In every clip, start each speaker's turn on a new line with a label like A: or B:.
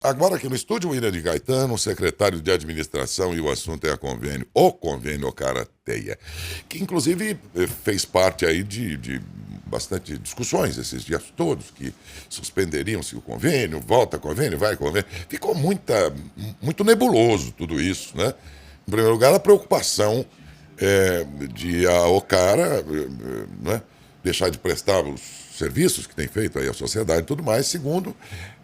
A: Agora aqui no estúdio, William de Gaetano, secretário de administração, e o assunto é o convênio Carateia, que inclusive fez parte aí de bastante discussões esses dias todos, que suspenderiam-se o convênio, volta convênio, vai convênio. Ficou muito nebuloso tudo isso, né? Em primeiro lugar, a preocupação de a Ocara né, deixar de prestar os serviços que tem feito aí à sociedade e tudo mais. Segundo,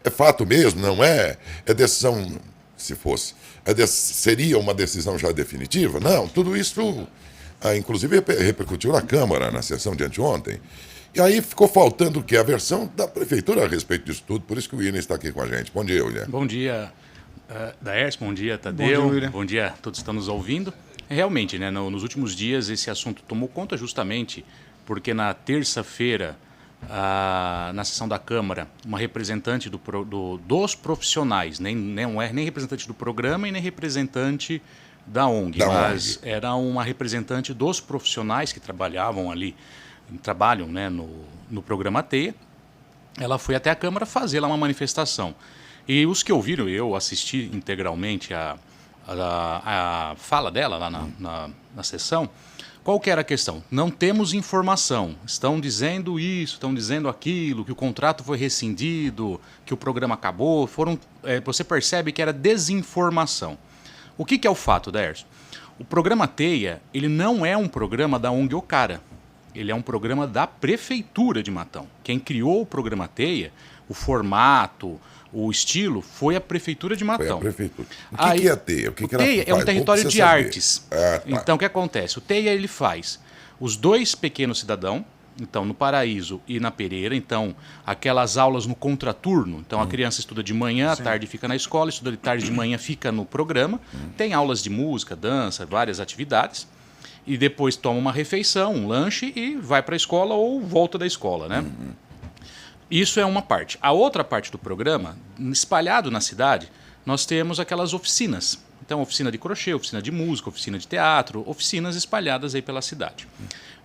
A: é fato mesmo, não é? É decisão, se fosse, seria uma decisão já definitiva? Não, tudo isso, inclusive, repercutiu na Câmara, na sessão de anteontem. E aí ficou faltando o quê? A versão da Prefeitura a respeito disso tudo, por isso que o William está aqui com a gente. Bom dia, William.
B: Bom dia, Daércio, bom dia, Tadeu, bom dia a todos que estão nos ouvindo. Realmente, né, nos últimos dias esse assunto tomou conta justamente porque na terça-feira, na sessão da Câmara, uma representante dos profissionais, não é nem representante do programa e nem representante da ONG, mas era uma representante dos profissionais que trabalham, né, no programa TEIA. Ela foi até a Câmara fazer lá uma manifestação. E os que ouviram, eu assisti integralmente a fala dela lá na sessão. Qual que era a questão? Não temos informação. Estão dizendo isso, estão dizendo aquilo, que o contrato foi rescindido, que o programa acabou. Você percebe que era desinformação. O que é o fato, Daércio? O programa TEIA, ele não é um programa da ONG Ocara. Ele é um programa da Prefeitura de Matão. Quem criou o programa TEIA, o formato, o estilo, foi a Prefeitura de Matão. Foi a
A: Prefeitura. O que é a TEIA? O
B: TEIA é um território de artes.
A: Tá.
B: Então, o que acontece? O TEIA ele faz os dois pequenos cidadãos, então, no Paraíso e na Pereira, então, aquelas aulas no contraturno. Então, a criança estuda de manhã, à tarde fica na escola, estuda de tarde, de manhã fica no programa. Tem aulas de música, dança, várias atividades. E depois toma uma refeição, um lanche e vai para a escola ou volta da escola, né? Isso é uma parte. A outra parte do programa, espalhado na cidade, nós temos aquelas oficinas. Então, oficina de crochê, oficina de música, oficina de teatro, oficinas espalhadas aí pela cidade.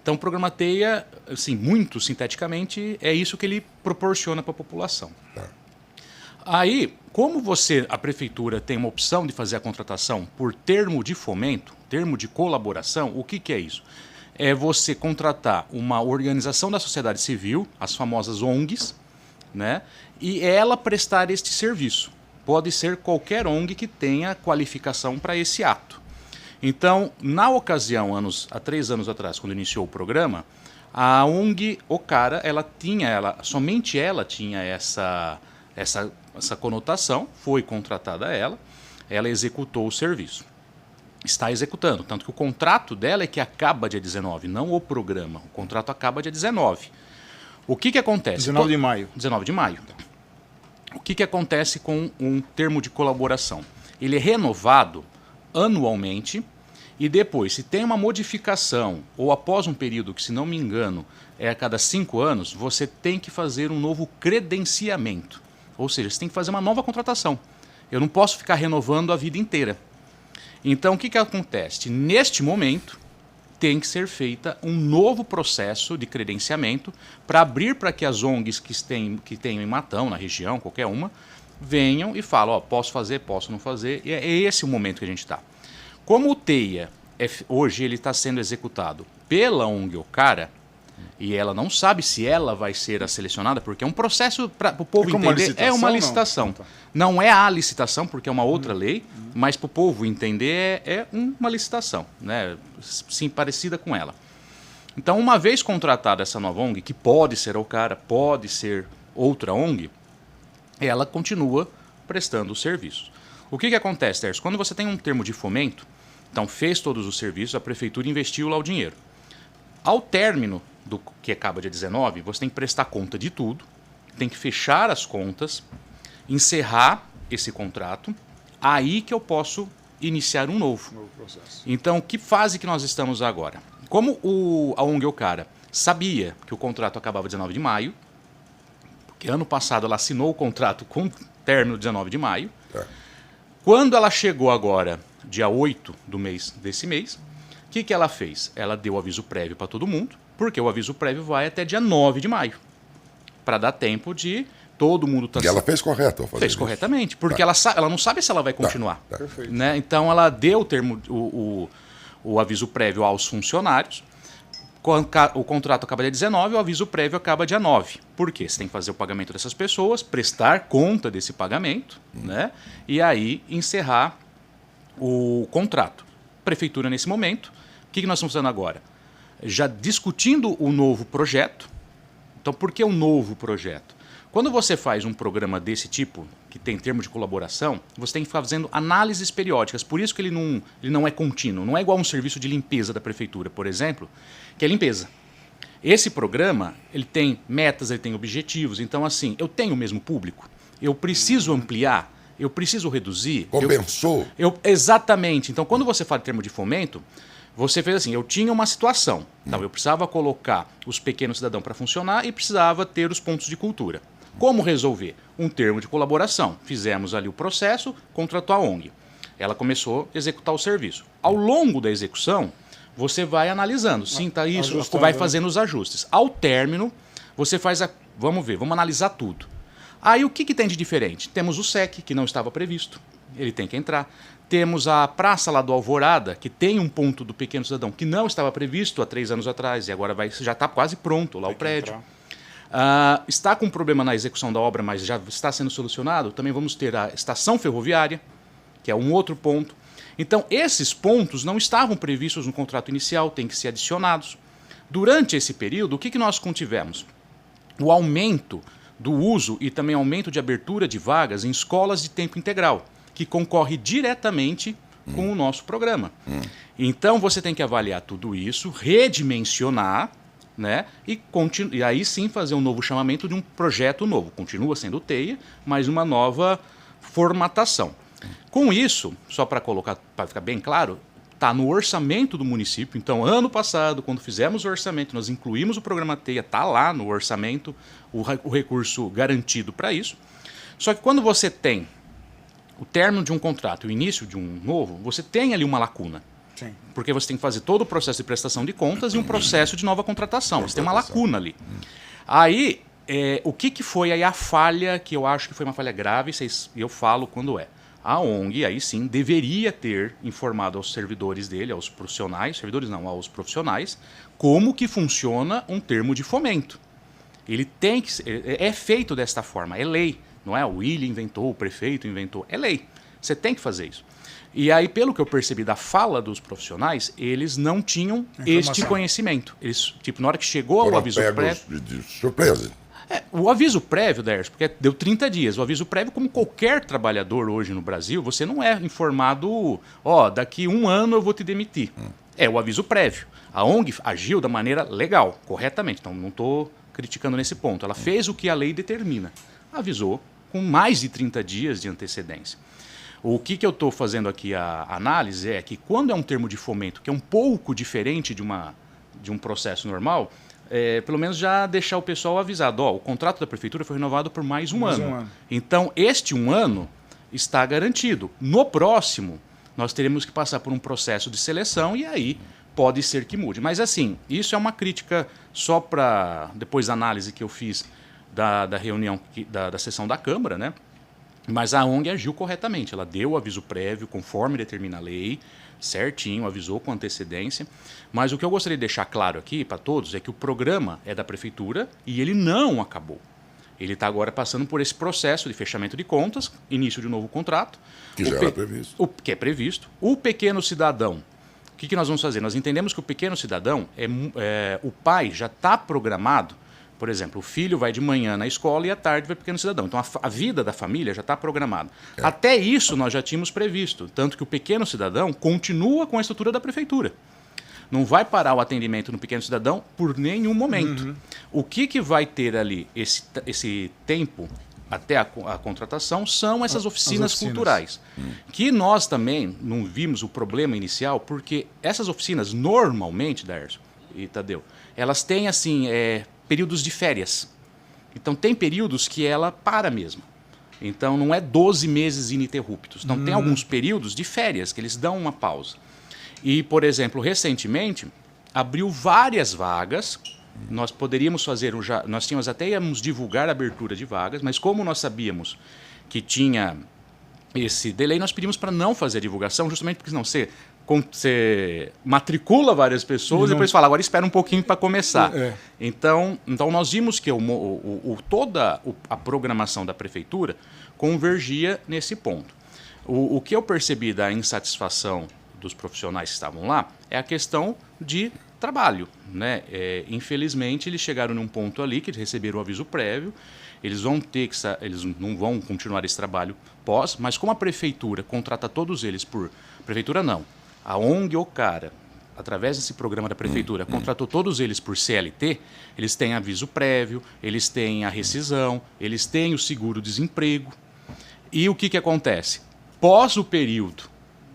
B: Então, o programa TEIA, assim, muito sinteticamente, é isso que ele proporciona para a população. Aí, como a prefeitura tem uma opção de fazer a contratação por termo de fomento, termo de colaboração, o que é isso? É você contratar uma organização da sociedade civil, as famosas ONGs, né? E ela prestar este serviço. Pode ser qualquer ONG que tenha qualificação para esse ato. Então, na ocasião, há 3 anos atrás, quando iniciou o programa, a ONG Ocara, somente ela tinha essa conotação, foi contratada ela executou o serviço. Está executando, tanto que o contrato dela é que acaba dia 19, não o programa. O contrato acaba dia 19. O que acontece?
C: 19 de maio.
B: 19 de maio. O que acontece com um termo de colaboração? Ele é renovado anualmente e depois, se tem uma modificação ou após um período que, se não me engano, é a cada 5 anos, você tem que fazer um novo credenciamento. Ou seja, você tem que fazer uma nova contratação. Eu não posso ficar renovando a vida inteira. Então, o que acontece? Neste momento, tem que ser feita um novo processo de credenciamento para abrir para que as ONGs que tenham em Matão, na região, qualquer uma, venham e falem, posso fazer, posso não fazer. E é esse o momento que a gente está. Como o TEIA, hoje ele está sendo executado pela ONG Ocara, e ela não sabe se ela vai ser a selecionada, porque é um processo para o povo entender. É uma licitação. Não é a licitação, porque é uma outra lei, mas para o povo entender é uma licitação, né? Sim, parecida com ela. Então, uma vez contratada essa nova ONG, que pode ser a Ocara, pode ser outra ONG, ela continua prestando os serviços. O que acontece, Tércio? Quando você tem um termo de fomento, então fez todos os serviços, a prefeitura investiu lá o dinheiro. Ao término do que acaba dia 19, você tem que prestar conta de tudo, tem que fechar as contas, encerrar esse contrato, aí que eu posso iniciar um novo
C: processo.
B: Então, que fase que nós estamos agora? Como a ONG Ocara sabia que o contrato acabava 19 de maio, porque ano passado ela assinou o contrato com término 19 de maio, quando ela chegou agora, dia 8 desse mês, o que ela fez? Ela deu aviso prévio para todo mundo, porque o aviso prévio vai até dia 9 de maio, para dar tempo de todo mundo está...
A: E ela fez correto ao fazer
B: Fez
A: isso.
B: corretamente, porque
A: Tá.
B: ela não sabe se ela vai continuar.
A: Tá.
C: Perfeito.
B: Né? Então ela deu o aviso prévio aos funcionários. O contrato acaba dia 19, o aviso prévio acaba dia 9. Por quê? Você tem que fazer o pagamento dessas pessoas, prestar conta desse pagamento, né? E aí encerrar o contrato. Prefeitura, nesse momento, o que nós estamos fazendo agora? Já discutindo o novo projeto. Então, por que um novo projeto? Quando você faz um programa desse tipo, que tem termo de colaboração, você tem que ficar fazendo análises periódicas. Por isso que ele não é contínuo. Não é igual um serviço de limpeza da prefeitura, por exemplo, que é limpeza. Esse programa, ele tem metas, ele tem objetivos. Então, assim, eu tenho o mesmo público, eu preciso ampliar, eu preciso reduzir.
A: Compensou?
B: Exatamente. Então, quando você fala de termo de fomento, você fez assim, eu tinha uma situação. Então, eu precisava colocar os pequenos cidadãos para funcionar e precisava ter os pontos de cultura. Como resolver? Um termo de colaboração. Fizemos ali o processo, contratou a ONG. Ela começou a executar o serviço. Ao longo da execução, você vai analisando. Sim, tá isso,
C: Ajustando,
B: vai
C: né?
B: fazendo os ajustes. Ao término, você faz a... Vamos ver, vamos analisar tudo. Aí o que tem de diferente? Temos o SEC, que não estava previsto. Ele tem que entrar. Temos a praça lá do Alvorada, que tem um ponto do pequeno cidadão, que não estava previsto há 3 anos atrás, e agora já está quase pronto lá o prédio. Está com um problema na execução da obra, mas já está sendo solucionado. Também vamos ter a estação ferroviária, que é um outro ponto. Então, esses pontos não estavam previstos no contrato inicial, têm que ser adicionados. Durante esse período, o que nós contivemos? O aumento do uso e também aumento de abertura de vagas em escolas de tempo integral, que concorre diretamente com o nosso programa. Então, você tem que avaliar tudo isso, redimensionar, né? E aí sim fazer um novo chamamento de um projeto novo. Continua sendo TEIA, mas uma nova formatação. Com isso, só para ficar bem claro, está no orçamento do município. Então, ano passado, quando fizemos o orçamento, nós incluímos o programa TEIA, está lá no orçamento, o recurso garantido para isso. Só que quando você tem o término de um contrato e o início de um novo, você tem ali uma lacuna.
C: Sim.
B: Porque você tem que fazer todo o processo de prestação de contas e um processo de nova contratação. Você tem uma lacuna ali. Aí, o que foi aí a falha, que eu acho que foi uma falha grave, e eu falo quando é. A ONG, aí sim, deveria ter informado aos servidores dele, aos profissionais, servidores não, aos profissionais, como que funciona um termo de fomento. Ele tem que é feito desta forma, é lei. Não é o William inventou, o prefeito inventou, é lei. Você tem que fazer isso. E aí, pelo que eu percebi da fala dos profissionais, eles não tinham este conhecimento. Eles, tipo, na hora que chegou o aviso prévio...
A: de surpresa.
B: O aviso prévio, Derson, porque deu 30 dias. O aviso prévio, como qualquer trabalhador hoje no Brasil, você não é informado, daqui 1 ano eu vou te demitir. É o aviso prévio. A ONG agiu da maneira legal, corretamente. Então, não estou criticando nesse ponto. Ela fez o que a lei determina. Avisou com mais de 30 dias de antecedência. O que eu estou fazendo aqui a análise é que quando é um termo de fomento que é um pouco diferente de um processo normal, pelo menos já deixar o pessoal avisado. O contrato da prefeitura foi renovado por mais um ano. Então, este 1 ano está garantido. No próximo, nós teremos que passar por um processo de seleção e aí pode ser que mude. Mas assim, isso é uma crítica só para depois da análise que eu fiz da reunião da sessão da Câmara, né? Mas a ONG agiu corretamente, ela deu o aviso prévio, conforme determina a lei, certinho, avisou com antecedência. Mas o que eu gostaria de deixar claro aqui para todos é que o programa é da Prefeitura e ele não acabou. Ele está agora passando por esse processo de fechamento de contas, início de um novo contrato.
A: Que já era previsto.
B: Que é previsto. O pequeno cidadão, o que nós vamos fazer? Nós entendemos que o pequeno cidadão, o pai já está programado. Por exemplo, o filho vai de manhã na escola e à tarde vai para o pequeno cidadão. Então, a vida da família já está programada. Até isso nós já tínhamos previsto. Tanto que o pequeno cidadão continua com a estrutura da prefeitura. Não vai parar o atendimento no pequeno cidadão por nenhum momento. O que vai ter ali esse tempo até a contratação são essas oficinas culturais. Que nós também não vimos o problema inicial, porque essas oficinas normalmente, Derson e Tadeu, elas têm assim... períodos de férias. Então, tem períodos que ela para mesmo. Então, não é 12 meses ininterruptos. Então, tem alguns períodos de férias que eles dão uma pausa. E, por exemplo, recentemente, abriu várias vagas Nós poderíamos fazer, nós tínhamos até íamos divulgar a abertura de vagas, mas como nós sabíamos que tinha esse delay, nós pedimos para não fazer a divulgação, justamente porque senão você matricula várias pessoas e depois fala, agora espera um pouquinho para começar. Então nós vimos que toda a programação da prefeitura convergia nesse ponto. O que eu percebi da insatisfação dos profissionais que estavam lá é a questão de trabalho, né? Infelizmente, eles chegaram num ponto ali que eles receberam o aviso prévio, eles não vão continuar esse trabalho pós, mas como a prefeitura contrata todos eles prefeitura não, a ONG Ocara, através desse programa da prefeitura, contratou todos eles por CLT, eles têm aviso prévio, eles têm a rescisão, eles têm o seguro-desemprego. E o que acontece? Pós o período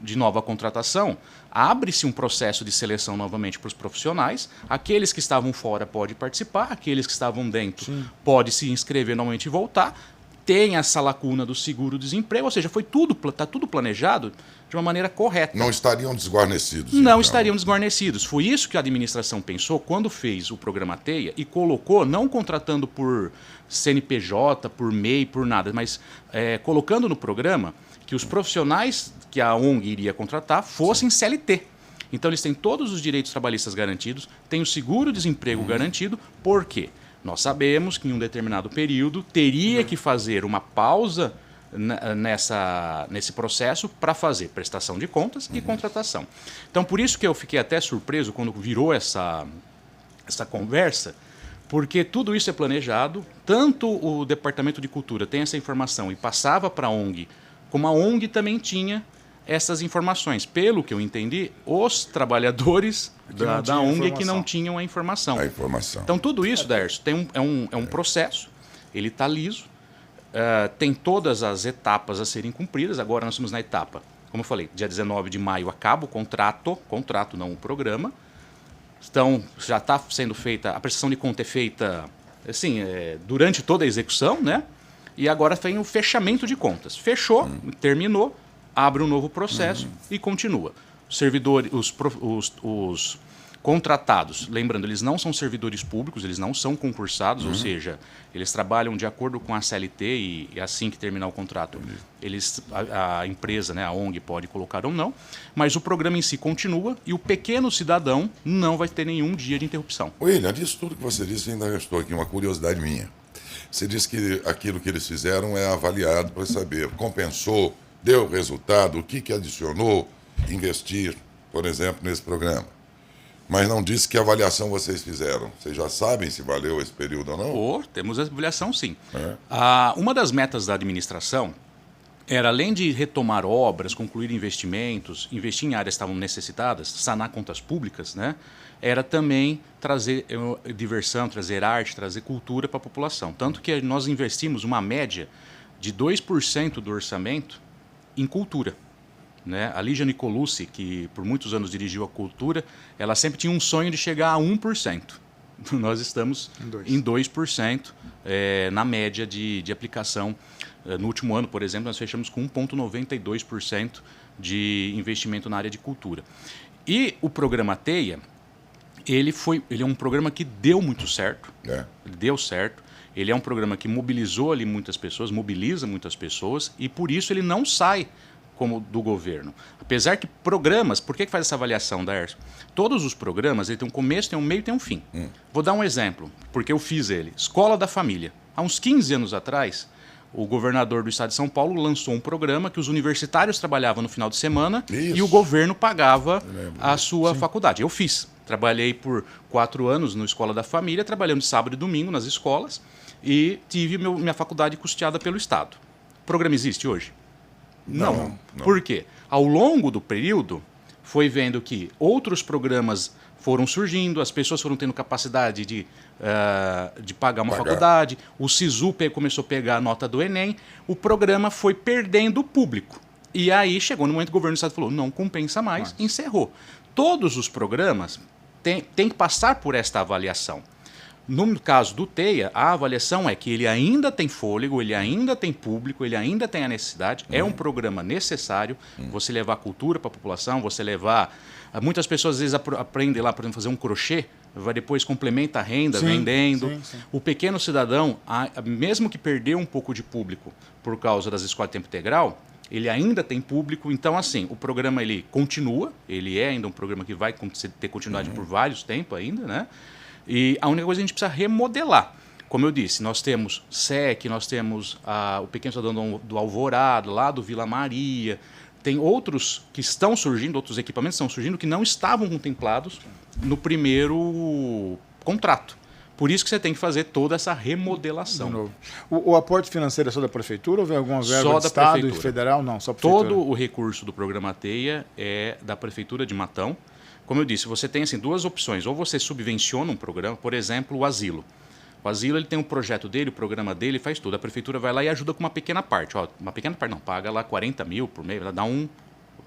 B: de nova contratação, abre-se um processo de seleção novamente para os profissionais. Aqueles que estavam fora podem participar, aqueles que estavam dentro podem se inscrever novamente e voltar. Tem essa lacuna do seguro-desemprego, ou seja, está tudo planejado de uma maneira correta.
A: Não estariam desguarnecidos.
B: Não
A: então.
B: estariam desguarnecidos. Foi isso que a administração pensou quando fez o programa TEIA e colocou, não contratando por CNPJ, por MEI, por nada, mas colocando no programa que os profissionais que a ONG iria contratar fossem CLT. Então eles têm todos os direitos trabalhistas garantidos, têm o seguro-desemprego garantido, por quê? Nós sabemos que em um determinado período teria que fazer uma pausa nesse processo para fazer prestação de contas e contratação. Então por isso que eu fiquei até surpreso quando virou essa conversa, porque tudo isso é planejado, tanto o Departamento de Cultura tem essa informação e passava para a ONG, como a ONG também tinha essas informações. Pelo que eu entendi, os trabalhadores da ONG que não tinham a informação. Então, tudo isso, Dércio, é um processo, ele está liso, tem todas as etapas a serem cumpridas. Agora nós estamos na etapa, como eu falei, dia 19 de maio acaba o contrato não o programa. Então, já está sendo feita, a prestação de conta é feita assim, durante toda a execução, né? E agora tem o fechamento de contas. Fechou, terminou, abre um novo processo e continua. Os servidores, os contratados, lembrando, eles não são servidores públicos, eles não são concursados, ou seja, eles trabalham de acordo com a CLT e assim que terminar o contrato, a empresa, né, a ONG, pode colocar ou não, mas o programa em si continua e o pequeno cidadão não vai ter nenhum dia de interrupção.
A: William, disso tudo que você disse, ainda restou aqui uma curiosidade minha. Você disse que aquilo que eles fizeram é avaliado para saber, compensou, deu resultado, o que adicionou investir, por exemplo, nesse programa. Mas não disse que avaliação vocês fizeram. Vocês já sabem se valeu esse período ou não?
B: Temos avaliação, sim. Uma das metas da administração era, além de retomar obras, concluir investimentos, investir em áreas que estavam necessitadas, sanar contas públicas, né? Era também trazer diversão, trazer arte, trazer cultura para a população. Tanto que nós investimos uma média de 2% do orçamento em cultura. Né? A Lígia Nicolucci, que por muitos anos dirigiu a cultura, ela sempre tinha um sonho de chegar a 1%. Nós estamos em 2% na média de aplicação. No último ano, por exemplo, nós fechamos com 1,92% de investimento na área de cultura. E o programa TEIA, ele é um programa que deu muito certo. Deu certo. Ele é um programa que mobilizou ali muitas pessoas, mobiliza muitas pessoas, e por isso ele não sai como do governo. Apesar que programas, por que faz essa avaliação, Dércio? Todos os programas, ele tem um começo, tem um meio e tem um fim. Vou dar um exemplo, porque eu fiz ele. Escola da Família. Há uns 15 anos atrás, o governador do estado de São Paulo lançou um programa que os universitários trabalhavam no final de semana e o governo pagava a sua faculdade. Eu fiz. Trabalhei por 4 anos no Escola da Família, trabalhando sábado e domingo nas escolas e tive minha faculdade custeada pelo Estado. O programa existe hoje? Não. Por quê? Ao longo do período, foi vendo que outros programas foram surgindo, as pessoas foram tendo capacidade de pagar uma faculdade, o SISU começou a pegar a nota do Enem, o programa foi perdendo o público. E aí chegou no momento que o governo do Estado falou, não compensa mais, encerrou. Todos os programas têm que passar por esta avaliação. No caso do TEIA, a avaliação é que ele ainda tem fôlego, ele ainda tem público, ele ainda tem a necessidade. É um programa necessário você levar cultura para a população, você levar... Muitas pessoas às vezes aprendem lá, por exemplo, fazer um crochê, vai depois complementa a renda, vendendo.
C: Sim.
B: O pequeno cidadão, mesmo que perdeu um pouco de público por causa das escolas de tempo integral, ele ainda tem público. Então, assim, o programa ele continua, ele é ainda um programa que vai ter continuidade por vários tempos ainda, né? E a única coisa que a gente precisa remodelar. Como eu disse, nós temos SEC, nós temos o Pequeno Cidadão do Alvorada, lá do Vila Maria. Tem outros que estão surgindo, outros equipamentos estão surgindo que não estavam contemplados no primeiro contrato. Por isso que você tem que fazer toda essa remodelação.
C: De novo. O aporte financeiro é só da prefeitura ou vem alguma verba
B: Só
C: do
B: da
C: Estado
B: prefeitura.
C: e federal? Não, só a prefeitura.
B: Todo o recurso do programa TEIA é da Prefeitura de Matão. Como eu disse, você tem assim, duas opções. Ou você subvenciona um programa, por exemplo, o asilo. O asilo ele tem um projeto dele, o programa dele, faz tudo. A prefeitura vai lá e ajuda com uma pequena parte. Ó, uma pequena parte não, paga lá 40 mil por mês,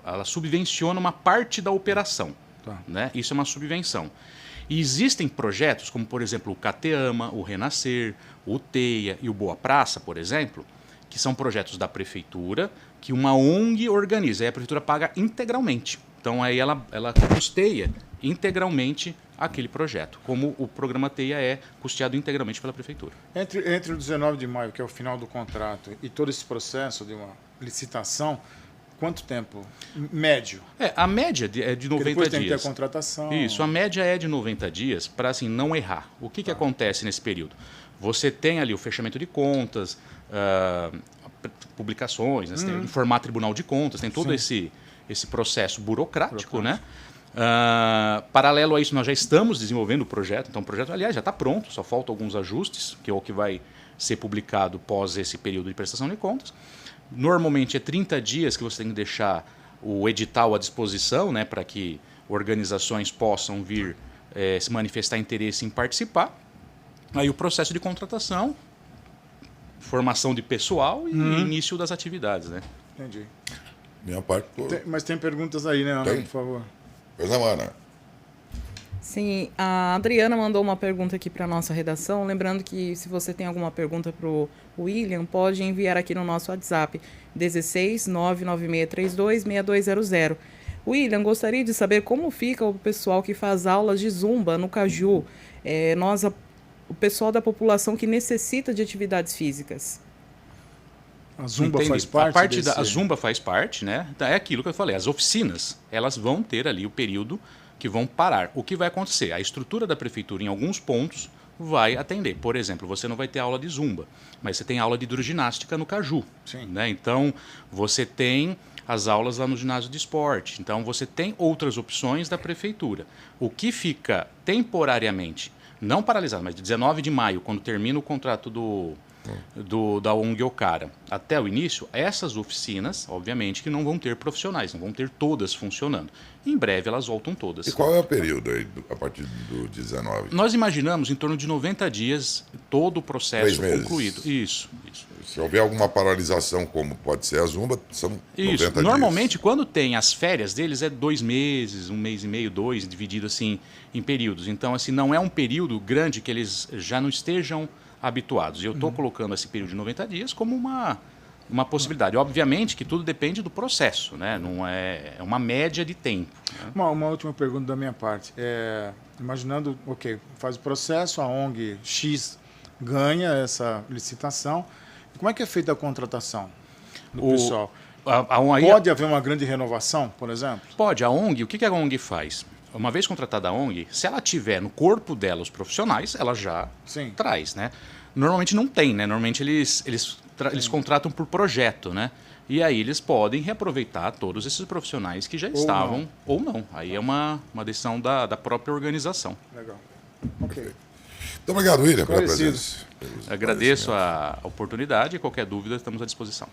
B: ela subvenciona uma parte da operação.
C: Tá.
B: Né? Isso é uma subvenção. E existem projetos, como por exemplo o Cateama, o Renascer, o TEIA e o Boa Praça, por exemplo, que são projetos da prefeitura, que uma ONG organiza. Aí a prefeitura paga integralmente. Então aí ela custeia integralmente aquele projeto, como o programa TEIA é custeado integralmente pela prefeitura.
C: Entre o 19 de maio, que é o final do contrato, e todo esse processo de uma licitação, quanto tempo médio?
B: A média é de 90
C: depois tem que ter a
B: dias.
C: contratação.
B: Isso, a média é de 90 dias para assim, não errar. O que acontece nesse período? Você tem ali o fechamento de contas, publicações, né? Você tem informar tribunal de contas, tem todo esse processo burocrático, né? Paralelo a isso, nós já estamos desenvolvendo o projeto. Então, o projeto, aliás, já está pronto, só faltam alguns ajustes, que é o que vai ser publicado pós esse período de prestação de contas. Normalmente é 30 dias que você tem que deixar o edital à disposição, né, para que organizações possam vir se manifestar interesse em participar. Aí o processo de contratação, formação de pessoal e início das atividades. Né?
C: Entendi.
A: Minha parte.
C: Mas tem perguntas aí, né, Ana,
A: Tem.
C: por favor.
A: Pois não, Ana.
D: Sim, a Adriana mandou uma pergunta aqui para a nossa redação. Lembrando que se você tem alguma pergunta para o William, pode enviar aqui no nosso WhatsApp, 16 99632 6200. William, gostaria de saber como fica o pessoal que faz aulas de zumba no Caju. O pessoal da população que necessita de atividades físicas.
C: A Zumba
B: Entendi.
C: faz parte
B: A Zumba faz parte, né? É aquilo que eu falei, as oficinas, elas vão ter ali o período que vão parar. O que vai acontecer? A estrutura da prefeitura, em alguns pontos, vai atender. Por exemplo, você não vai ter aula de Zumba, mas você tem aula de hidroginástica no Caju.
C: Sim.
B: Né? Então, você tem as aulas lá no ginásio de esporte. Então, você tem outras opções da prefeitura. O que fica temporariamente, não paralisado, mas de 19 de maio, quando termina o contrato da ONG Ocara até o início, essas oficinas, obviamente, que não vão ter profissionais, não vão ter todas funcionando. Em breve elas voltam todas.
A: E qual é o período aí, a partir do 19?
B: Nós imaginamos em torno de 90 dias todo o
A: 3
B: processo
A: meses.
B: concluído. Isso.
A: Se houver alguma paralisação, como pode ser a Zumba, são 90
B: Isso.
A: dias.
B: Normalmente, quando tem as férias deles, é 2 meses, 1 mês e meio, 2, dividido assim em períodos. Então, assim, não é um período grande que eles já não estejam habituados. E eu estou colocando esse período de 90 dias como uma possibilidade. Obviamente que tudo depende do processo, né? Não é uma média de tempo. Né?
C: Uma última pergunta da minha parte. Imaginando, faz o processo, a ONG X ganha essa licitação. Como é que é feita a contratação do pessoal? Pode haver uma grande renovação, por exemplo?
B: Pode. A ONG, o que a ONG faz? Uma vez contratada a ONG, se ela tiver no corpo dela os profissionais, ela já traz, né? Normalmente não tem, né? Normalmente eles contratam por projeto, né? E aí eles podem reaproveitar todos esses profissionais que já estavam ou não. Aí é uma decisão da própria organização.
C: Legal. Ok.
A: Muito obrigado, William, pela
C: Esclarecido.
A: presença.
B: Agradeço a oportunidade e qualquer dúvida estamos à disposição.